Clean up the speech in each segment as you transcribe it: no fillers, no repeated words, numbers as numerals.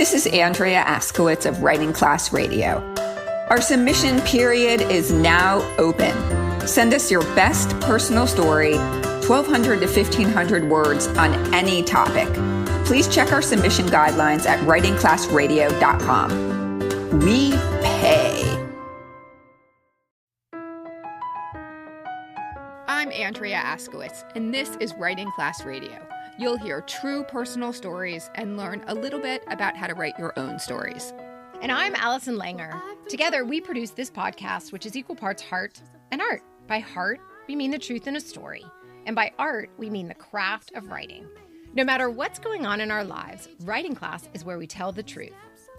This is Andrea Askowitz of Writing Class Radio. Our submission period is now open. Send us your best personal story, 1,200 to 1,500 words on any topic. Please check our submission guidelines at writingclassradio.com. We pay. I'm Andrea Askowitz, and this is Writing Class Radio. You'll hear true personal stories and learn a little bit about how to write your own stories. And I'm Allison Langer. Together, we produce this podcast, which is equal parts heart and art. By heart, we mean the truth in a story. And by art, we mean the craft of writing. No matter what's going on in our lives, writing class is where we tell the truth.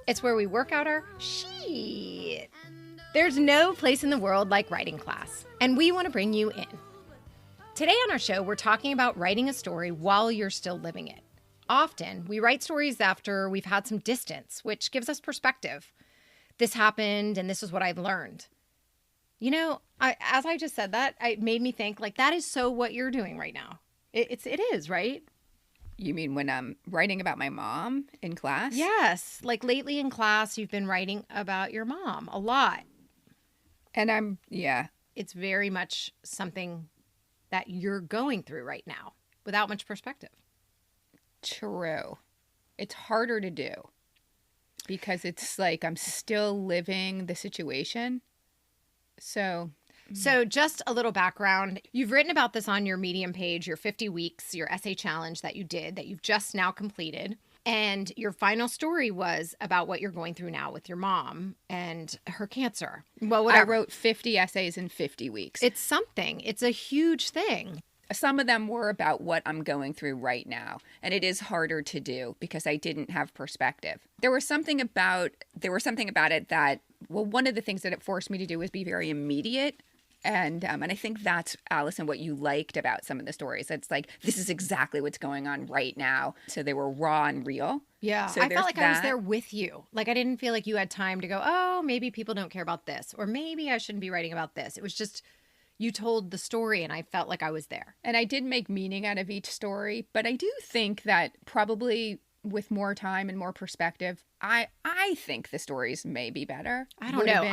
It's where we work out our shit. There's no place in the world like writing class, and we want to bring you in. Today on our show, we're talking about writing a story while you're still living it. Often, we write stories after we've had some distance, which gives us perspective. This happened, and this is what I've learned. You know, as I just said that, it made me think, like, that is so what you're doing right now. It is, right? You mean when I'm writing about my mom in class? Yes. Like lately in class, you've been writing about your mom a lot. And It's very much something that you're going through right now without much perspective. True. It's harder to do because it's like I'm still living the situation. So just a little background. You've written about this on your Medium page, your 50 weeks, your essay challenge that you did, that you've just now completed. And your final story was about what you're going through now with your mom and her cancer. Well, whatever. I wrote 50 essays in 50 weeks. It's something. It's a huge thing. Some of them were about what I'm going through right now. And it is harder to do because I didn't have perspective. There was something about it that, well, one of the things that it forced me to do was be very immediate. And I think that's, Allison, what you liked about some of the stories. It's like, this is exactly what's going on right now. So they were raw and real. Yeah. So I felt like I was there with you. Like, I didn't feel like you had time to go, oh, maybe people don't care about this. Or maybe I shouldn't be writing about this. It was just, you told the story and I felt like I was there. And I did make meaning out of each story. But I do think that probably with more time and more perspective, I think the stories may be better. I don't know.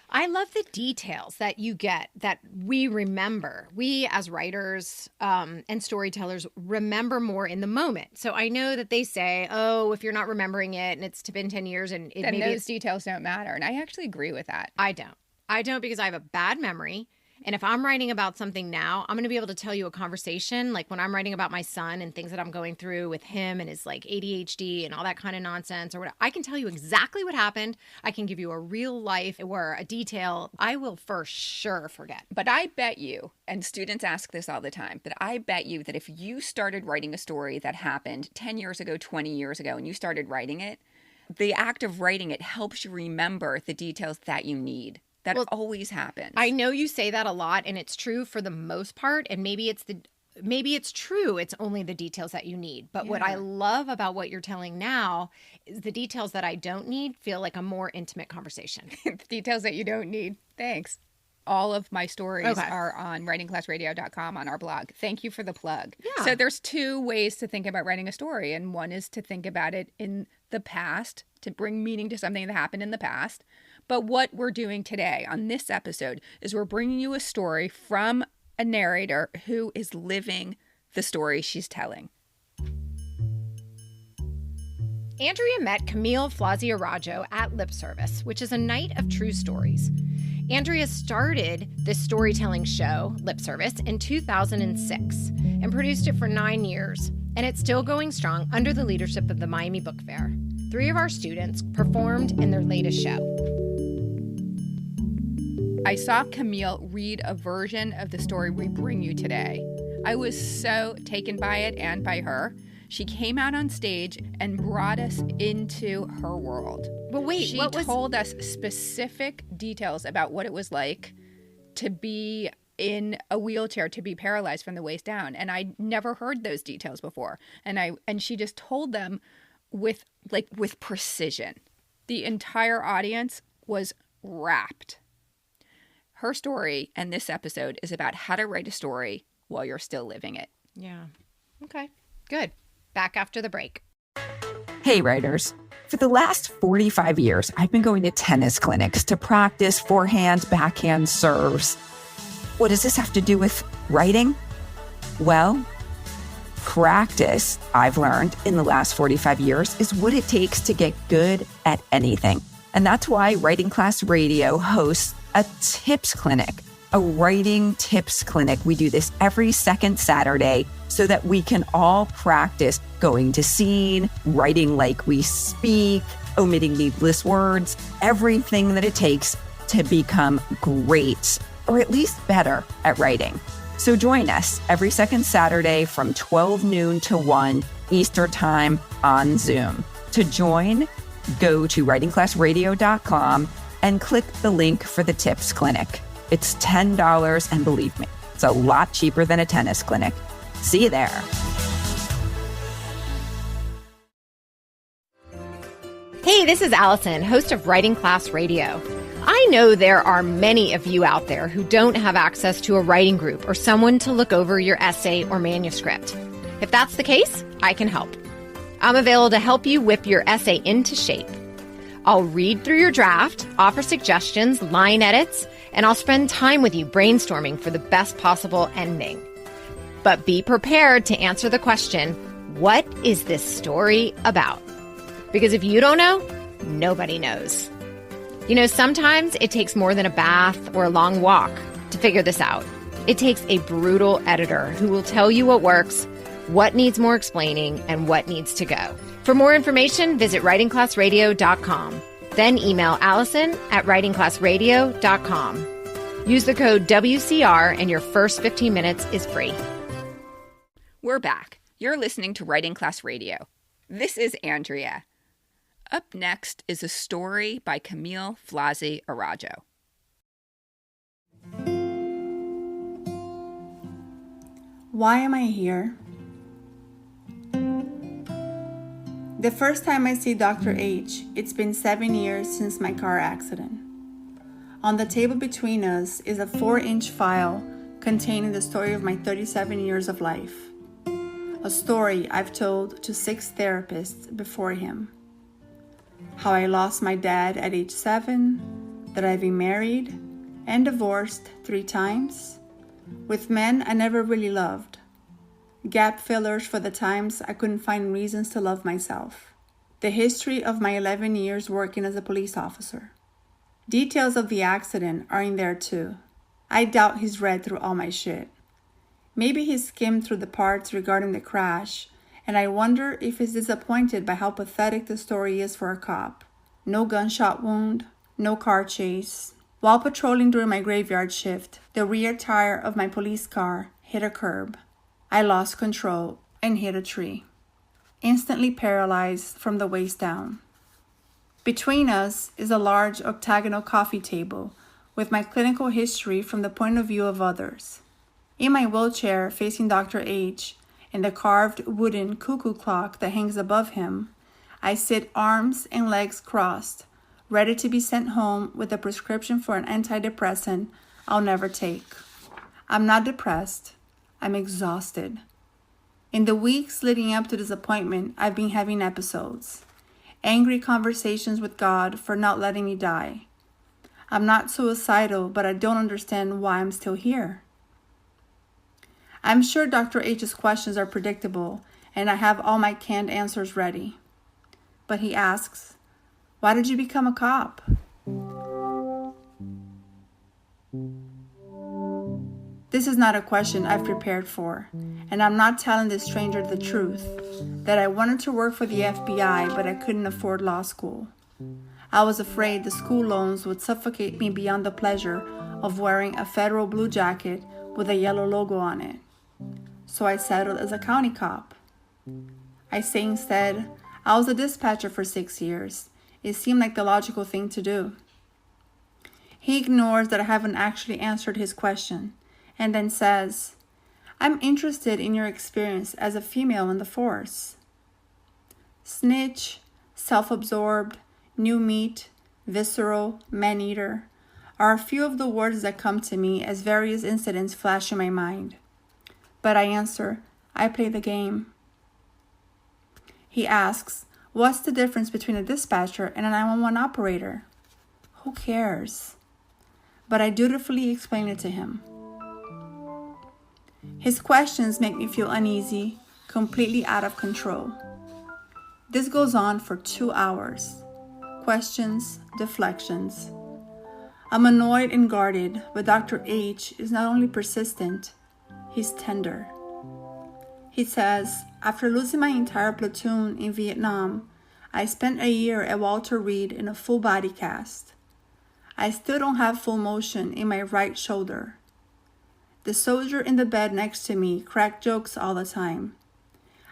I love the details that you get that we remember. We as writers and storytellers remember more in the moment. So I know that they say, oh, if you're not remembering it and it's been 10 years and then those details don't matter. And I actually agree with that. I don't because I have a bad memory. And if I'm writing about something now, I'm going to be able to tell you a conversation. Like when I'm writing about my son and things that I'm going through with him and his like ADHD and all that kind of nonsense or whatever, I can tell you exactly what happened. I can give you a real life or a detail I will for sure forget. But I bet you, and students ask this all the time, but I bet you that if you started writing a story that happened 10 years ago, 20 years ago, and you started writing it, the act of writing it helps you remember the details that you need. That always happens. I know you say that a lot, and it's true for the most part. And maybe it's true. It's only the details that you need. But what I love about what you're telling now is the details that I don't need feel like a more intimate conversation. The details that you don't need. Thanks. All of my stories are on writingclassradio.com on our blog. Thank you for the plug. Yeah. So there's two ways to think about writing a story. And one is to think about it in the past, to bring meaning to something that happened in the past. But what we're doing today on this episode is we're bringing you a story from a narrator who is living the story she's telling. Andrea met Camile Flaziarajo at Lip Service, which is a night of true stories. Andrea started this storytelling show, Lip Service, in 2006 and produced it for 9 years. And it's still going strong under the leadership of the Miami Book Fair. 3 of our students performed in their latest show. I saw Camile read a version of the story we bring you today. I was so taken by it and by her. She came out on stage and brought us into her world. But wait, she told us specific details about what it was like to be in a wheelchair, to be paralyzed from the waist down. And I never heard those details before. And she just told them with precision. The entire audience was rapt. Her story and this episode is about how to write a story while you're still living it. Yeah. Okay. Good. Back after the break. Hey, writers. For the last 45 years, I've been going to tennis clinics to practice forehand, backhand serves. What does this have to do with writing? Well, practice, I've learned in the last 45 years, is what it takes to get good at anything. And that's why Writing Class Radio hosts a tips clinic, a writing tips clinic. We do this every second Saturday so that we can all practice going to scene, writing like we speak, omitting needless words, everything that it takes to become great, or at least better at writing. So join us every second Saturday from 12 noon to 1 Eastern Time on Zoom. To join, go to writingclassradio.com and click the link for the tips clinic. It's $10, and believe me, it's a lot cheaper than a tennis clinic. See you there. Hey, this is Allison, host of Writing Class Radio. I know there are many of you out there who don't have access to a writing group or someone to look over your essay or manuscript. If that's the case, I can help. I'm available to help you whip your essay into shape. I'll read through your draft, offer suggestions, line edits, and I'll spend time with you brainstorming for the best possible ending. But be prepared to answer the question, what is this story about? Because if you don't know, nobody knows. You know, sometimes it takes more than a bath or a long walk to figure this out. It takes a brutal editor who will tell you what works, what needs more explaining, and what needs to go. For more information, visit writingclassradio.com. Then email Allison at writingclassradio.com. Use the code WCR and your first 15 minutes is free. We're back. You're listening to Writing Class Radio. This is Andrea. Up next is a story by Camile Arajo. Why am I here? The first time I see Dr. H, it's been 7 years since my car accident. On the table between us is a 4-inch file containing the story of my 37 years of life. A story I've told to 6 therapists before him. How I lost my dad at age 7, that I've been married and divorced 3 times, with men I never really loved. Gap fillers for the times I couldn't find reasons to love myself. The history of my 11 years working as a police officer. Details of the accident are in there too. I doubt he's read through all my shit. Maybe he skimmed through the parts regarding the crash, and I wonder if he's disappointed by how pathetic the story is for a cop. No gunshot wound, no car chase. While patrolling during my graveyard shift, the rear tire of my police car hit a curb. I lost control and hit a tree, instantly paralyzed from the waist down. Between us is a large octagonal coffee table with my clinical history from the point of view of others. In my wheelchair facing Dr. H and the carved wooden cuckoo clock that hangs above him, I sit arms and legs crossed, ready to be sent home with a prescription for an antidepressant I'll never take. I'm not depressed. I'm exhausted. In the weeks leading up to this appointment, I've been having episodes. Angry conversations with God for not letting me die. I'm not suicidal, but I don't understand why I'm still here. I'm sure Dr. H's questions are predictable, and I have all my canned answers ready. But he asks, "Why did you become a cop?" This is not a question I've prepared for, and I'm not telling this stranger the truth, that I wanted to work for the FBI, but I couldn't afford law school. I was afraid the school loans would suffocate me beyond the pleasure of wearing a federal blue jacket with a yellow logo on it. So I settled as a county cop. I say instead, I was a dispatcher for 6 years. It seemed like the logical thing to do. He ignores that I haven't actually answered his question, and then says, "I'm interested in your experience as a female in the force." Snitch, self-absorbed, new meat, visceral, man-eater are a few of the words that come to me as various incidents flash in my mind. But I answer, I play the game. He asks, What's the difference between a dispatcher and a 911 operator? Who cares? But I dutifully explained it to him. His questions make me feel uneasy, completely out of control. This goes on for 2 hours. Questions, deflections. I'm annoyed and guarded, but Dr. H is not only persistent, he's tender. He says, after losing my entire platoon in Vietnam, I spent a year at Walter Reed in a full body cast. I still don't have full motion in my right shoulder. The soldier in the bed next to me cracked jokes all the time.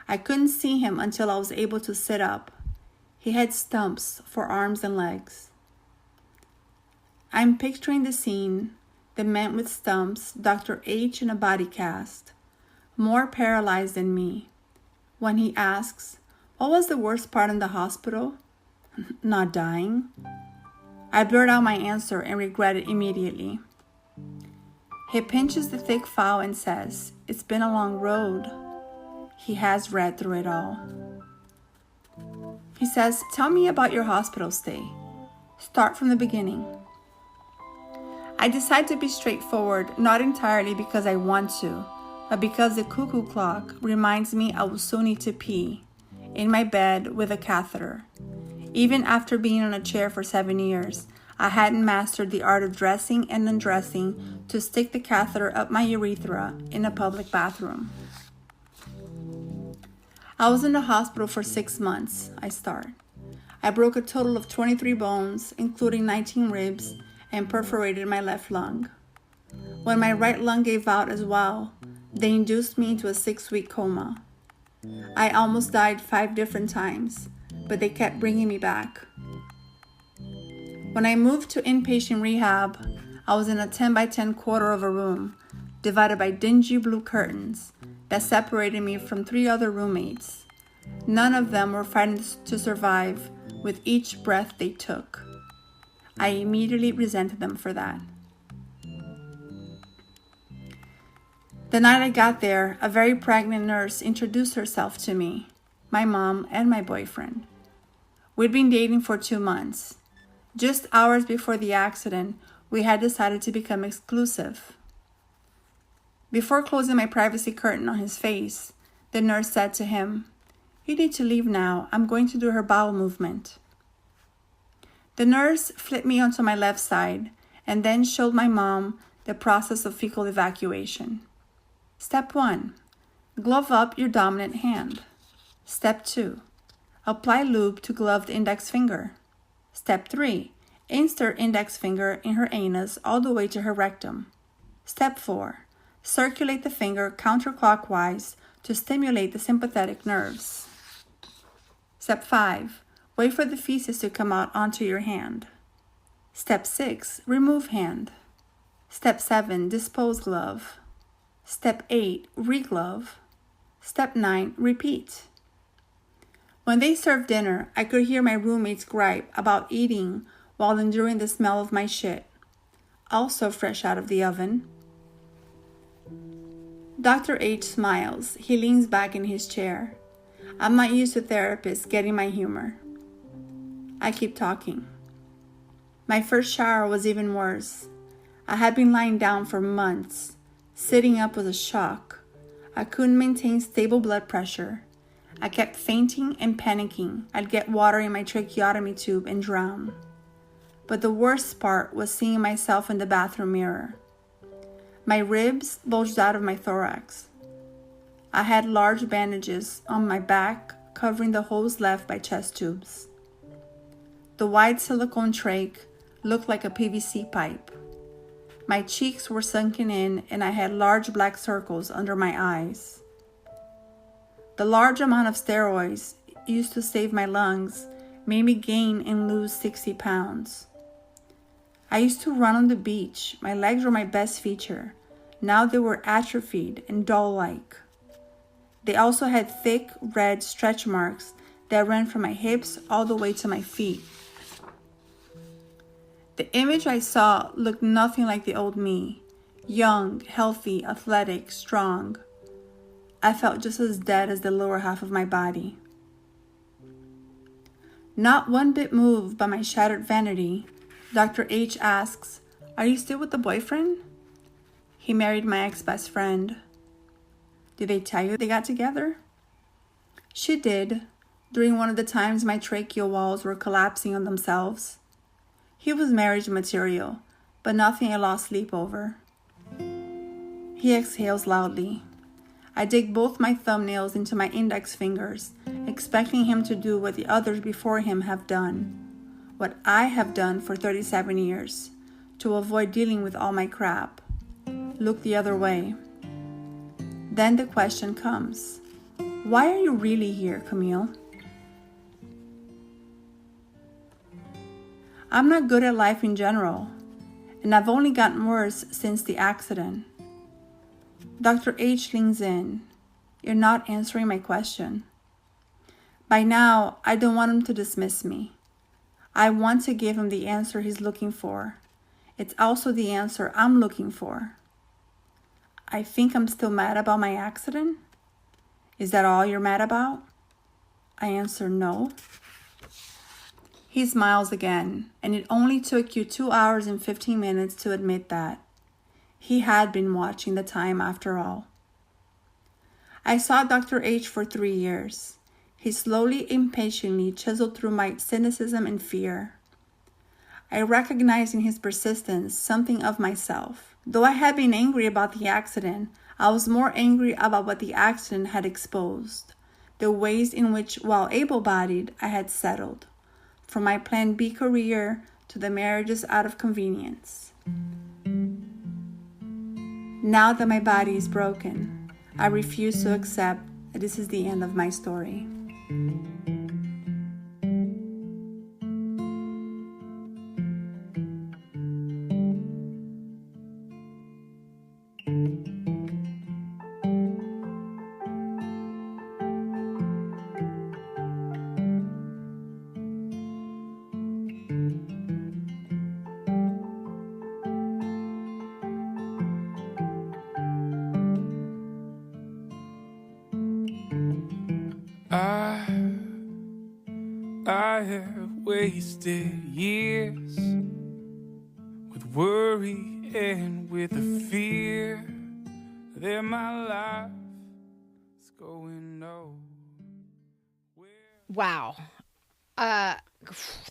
I couldn't see him until I was able to sit up. He had stumps for arms and legs. I'm picturing the scene, the man with stumps, Dr. H in a body cast, more paralyzed than me. When he asks, what was the worst part in the hospital? Not dying. I blurt out my answer and regret it immediately. He pinches the thick file and says, it's been a long road. He has read through it all. He says, tell me about your hospital stay. Start from the beginning. I decide to be straightforward, not entirely because I want to, but because the cuckoo clock reminds me I will soon need to pee, in my bed with a catheter. Even after being on a chair for 7 years, I hadn't mastered the art of dressing and undressing to stick the catheter up my urethra in a public bathroom. I was in the hospital for 6 months, I start. I broke a total of 23 bones, including 19 ribs, and perforated my left lung. When my right lung gave out as well, they induced me into a 6-week coma. I almost died 5 different times, but they kept bringing me back. When I moved to inpatient rehab, I was in a 10 by 10 quarter of a room, divided by dingy blue curtains that separated me from 3 other roommates. None of them were fighting to survive with each breath they took. I immediately resented them for that. The night I got there, a very pregnant nurse introduced herself to me, my mom, and my boyfriend. We'd been dating for 2 months. Just hours before the accident, we had decided to become exclusive. Before closing my privacy curtain on his face, the nurse said to him, "You need to leave now. I'm going to do her bowel movement." The nurse flipped me onto my left side and then showed my mom the process of fecal evacuation. Step 1. Glove up your dominant hand. Step 2. Apply lube to gloved index finger. Step 3. Insert index finger in her anus all the way to her rectum. Step 4. Circulate the finger counterclockwise to stimulate the sympathetic nerves. Step 5. Wait for the feces to come out onto your hand. Step 6. Remove hand. Step 7. Dispose glove. Step 8. Reglove. Step 9. Repeat. When they served dinner, I could hear my roommates gripe about eating while enduring the smell of my shit, also fresh out of the oven. Dr. H smiles. He leans back in his chair. I'm not used to therapists getting my humor. I keep talking. My first shower was even worse. I had been lying down for months. Sitting up was a shock. I couldn't maintain stable blood pressure. I kept fainting and panicking. I'd get water in my tracheotomy tube and drown. But the worst part was seeing myself in the bathroom mirror. My ribs bulged out of my thorax. I had large bandages on my back covering the holes left by chest tubes. The wide silicone trach looked like a PVC pipe. My cheeks were sunken in and I had large black circles under my eyes. The large amount of steroids used to save my lungs made me gain and lose 60 pounds. I used to run on the beach. My legs were my best feature. Now they were atrophied and doll-like. They also had thick red stretch marks that ran from my hips all the way to my feet. The image I saw looked nothing like the old me. Young, healthy, athletic, strong. I felt just as dead as the lower half of my body. Not one bit moved by my shattered vanity, Dr. H asks, "Are you still with the boyfriend?" "He married my ex-best friend." "Did they tell you they got together?" "She did, during one of the times my tracheal walls were collapsing on themselves. He was marriage material, but nothing I lost sleep over." He exhales loudly. I dig both my thumbnails into my index fingers, expecting him to do what the others before him have done, what I have done for 37 years, to avoid dealing with all my crap. Look the other way. Then the question comes, why are you really here, Camile? I'm not good at life in general, and I've only gotten worse since the accident. Dr. H leans in. You're not answering my question. By now, I don't want him to dismiss me. I want to give him the answer he's looking for. It's also the answer I'm looking for. I think I'm still mad about my accident? Is that all you're mad about? I answer no. He smiles again, and it only took you 2 hours and 15 minutes to admit that. He had been watching the time after all. I saw Dr. H for 3 years. He slowly, impatiently chiseled through my cynicism and fear. I recognized in his persistence something of myself. Though I had been angry about the accident, I was more angry about what the accident had exposed, the ways in which, while able-bodied, I had settled, from my Plan B career to the marriages out of convenience. Now that my body is broken, I refuse to accept that this is the end of my story. I have wasted years with worry and with the fear that my life is going nowhere. Wow.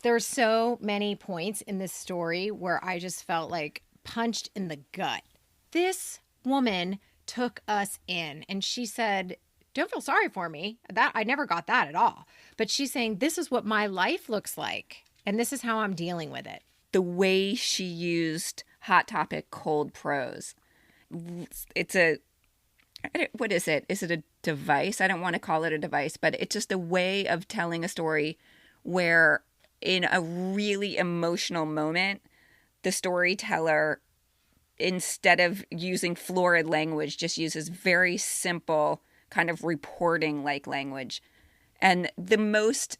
There's so many points in this story where I just felt like punched in the gut. This woman took us in and she said, don't feel sorry for me. That I never got that at all. But she's saying, this is what my life looks like, and this is how I'm dealing with it. The way she used Hot Topic cold prose. It's a, what is it? Is it a device? I don't want to call it a device, but it's just a way of telling a story where in a really emotional moment, the storyteller, instead of using florid language, just uses very simple kind of reporting like language. And the most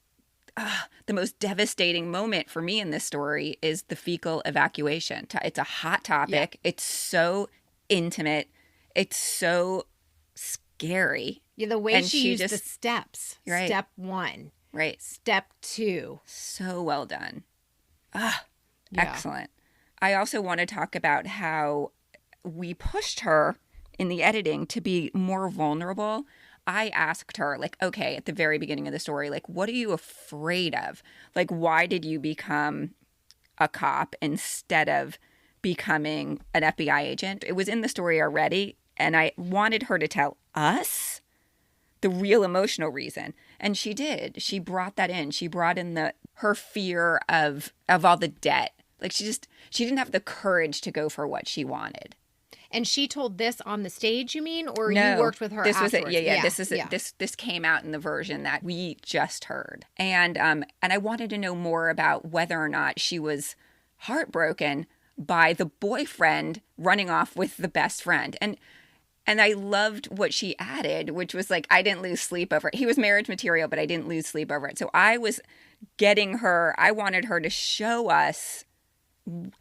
devastating moment for me in this story is the fecal evacuation. It's a hot topic. Yeah. It's so intimate. It's so scary. Yeah, the way she used the steps. Right. Step 1. Right. Step 2. So well done. Excellent. I also want to talk about how we pushed her in the editing to be more vulnerable. I asked her, like, okay, at the very beginning of the story, like, what are you afraid of? Like, why did you become a cop instead of becoming an FBI agent? It was in the story already, and I wanted her to tell us the real emotional reason. And she did. She brought that in. She brought in her fear of all the debt. Like, she didn't have the courage to go for what she wanted. And she told this on the stage, you mean, or no, you worked with her afterwards? Was it. Yeah. This is it. This came out in the version that we just heard, and I wanted to know more about whether or not she was heartbroken by the boyfriend running off with the best friend, and I loved what she added, which was like, I didn't lose sleep over it. He was marriage material, but I didn't lose sleep over it. So I was getting her. I wanted her to show us.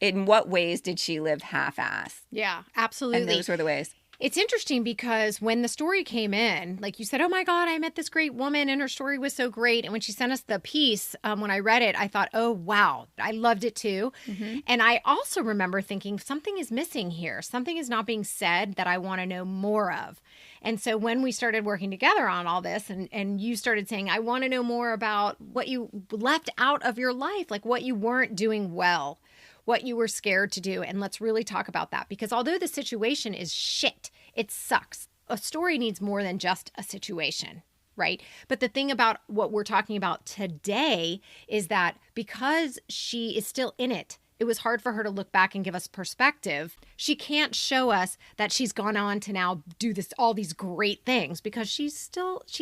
In what ways did she live half-assed? Yeah, absolutely. And those were the ways. It's interesting because when the story came in, like you said, oh my God, I met this great woman and her story was so great. And when she sent us the piece, when I read it, I thought, oh, wow, I loved it too. Mm-hmm. And I also remember thinking something is missing here. Something is not being said that I want to know more of. And so when we started working together on all this and you started saying, I want to know more about what you left out of your life, like what you weren't doing well, what you were scared to do. And let's really talk about that, because although the situation is shit, it sucks. A story needs more than just a situation, right? But the thing about what we're talking about today is that because she is still in it, it was hard for her to look back and give us perspective. She can't show us that she's gone on to now do all these great things, because she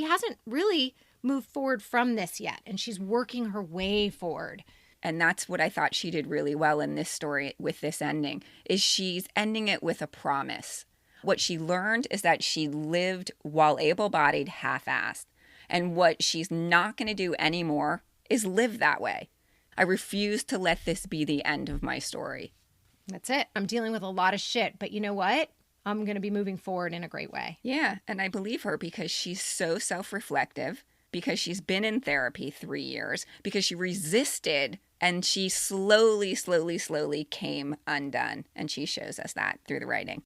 hasn't really moved forward from this yet. And she's working her way forward. And that's what I thought she did really well in this story with this ending, is she's ending it with a promise. What she learned is that she lived while able-bodied half-assed. And what she's not going to do anymore is live that way. I refuse to let this be the end of my story. That's it. I'm dealing with a lot of shit, but you know what? I'm going to be moving forward in a great way. Yeah, and I believe her because she's so self-reflective, because she's been in therapy 3 years, because she resisted and she slowly came undone. And she shows us that through the writing.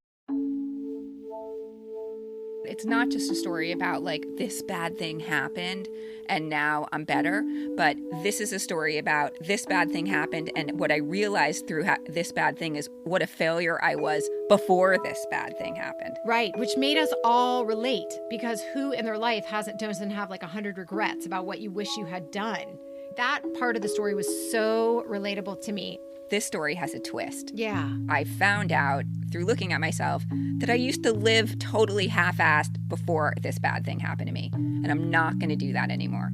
It's not just a story about like this bad thing happened and now I'm better, but this is a story about this bad thing happened and what I realized through this bad thing is what a failure I was before this bad thing happened. Right, which made us all relate, because who in their life doesn't have like 100 regrets about what you wish you had done? That part of the story was so relatable to me. This story has a twist. Yeah. I found out through looking at myself that I used to live totally half-assed before this bad thing happened to me. And I'm not going to do that anymore.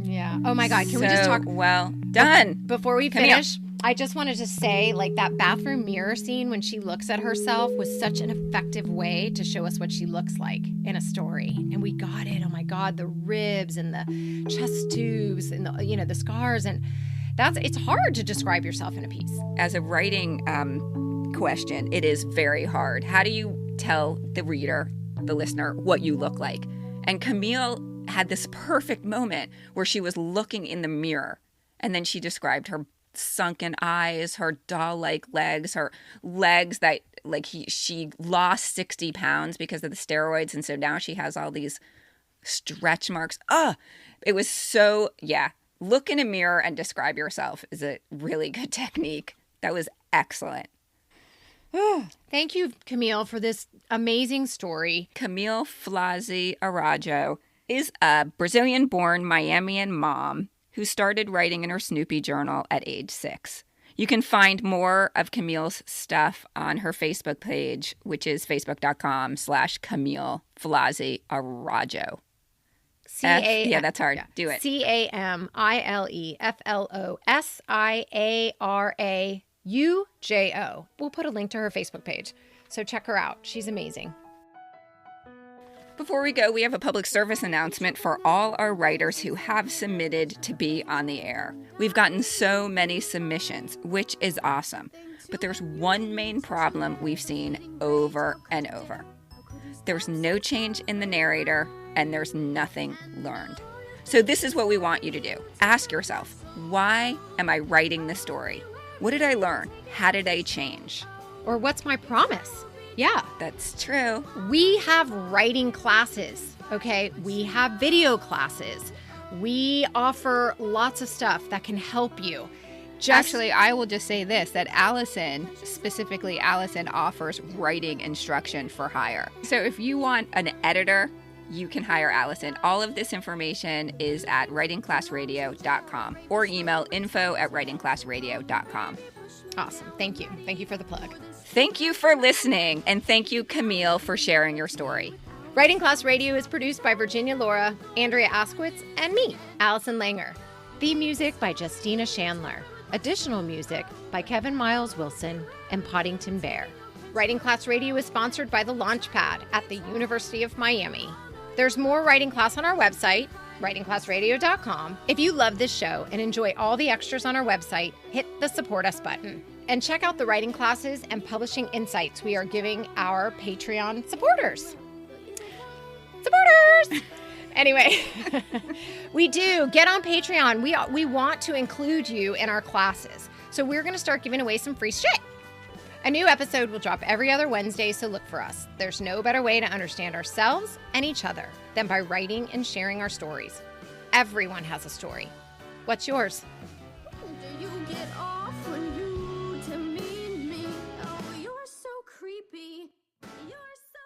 Yeah. Oh my God. Can we just talk? Well, done. Before we finish, I just wanted to say, like, that bathroom mirror scene when she looks at herself was such an effective way to show us what she looks like in a story. And we got it. Oh my God. The ribs and the chest tubes and the scars, and it's hard to describe yourself in a piece. As a writing question, it is very hard. How do you tell the reader, the listener, what you look like? And Camile had this perfect moment where she was looking in the mirror, and then she described her sunken eyes, her doll-like legs, her legs that she lost 60 pounds because of the steroids, and so now she has all these stretch marks. It was so, yeah. Look in a mirror and describe yourself is a really good technique. That was excellent. Thank you, Camile, for this amazing story. Camile Flazzi Arajo is a Brazilian-born Miamian mom who started writing in her Snoopy journal at age 6. You can find more of Camile's stuff on her Facebook page, which is facebook.com/Camile Flazzi Arajo. Yeah, that's hard. Yeah. Do it. CamileFlazziAraUjo. We'll put a link to her Facebook page, so check her out. She's amazing. Before we go, we have a public service announcement for all our writers who have submitted to be on the air. We've gotten so many submissions, which is awesome. But there's one main problem we've seen over and over. There's no change in the narrator, and there's nothing learned. So this is what we want you to do. Ask yourself, why am I writing this story? What did I learn? How did I change? Or what's my promise? Yeah. That's true. We have writing classes, okay? We have video classes. We offer lots of stuff that can help you. Actually, I will just say this, that Allison offers writing instruction for hire. So if you want an editor, you can hire Allison. All of this information is at writingclassradio.com or email info@writingclassradio.com. Awesome. Thank you. Thank you for the plug. Thank you for listening, and thank you, Camile, for sharing your story. Writing Class Radio is produced by Virginia Laura, Andrea Askowitz, and me, Allison Langer. Theme music by Justina Chandler. Additional music by Kevin Miles Wilson and Poddington Bear. Writing Class Radio is sponsored by the Launchpad at the University of Miami. There's more Writing Class on our website, writingclassradio.com. If you love this show and enjoy all the extras on our website, hit the Support Us button. And check out the writing classes and publishing insights we are giving our Patreon supporters. Anyway, we do get on Patreon. We want to include you in our classes. So we're going to start giving away some free shit. A new episode will drop every other Wednesday, so look for us. There's no better way to understand ourselves and each other than by writing and sharing our stories. Everyone has a story. What's yours? Do you get off when you demean me? Oh, you're so creepy. You're so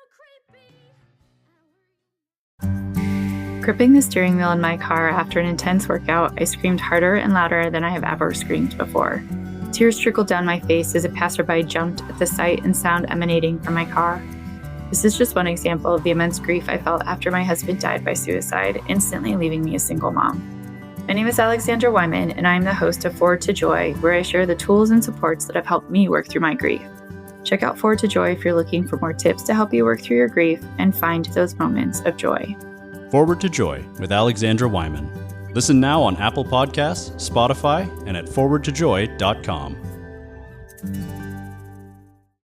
creepy. Gripping the steering wheel in my car after an intense workout, I screamed harder and louder than I have ever screamed before. Tears trickled down my face as a passerby jumped at the sight and sound emanating from my car. This is just one example of the immense grief I felt after my husband died by suicide, instantly leaving me a single mom. My name is Alexandra Wyman, and I am the host of Forward to Joy, where I share the tools and supports that have helped me work through my grief. Check out Forward to Joy if you're looking for more tips to help you work through your grief and find those moments of joy. Forward to Joy with Alexandra Wyman. Listen now on Apple Podcasts, Spotify, and at forwardtojoy.com.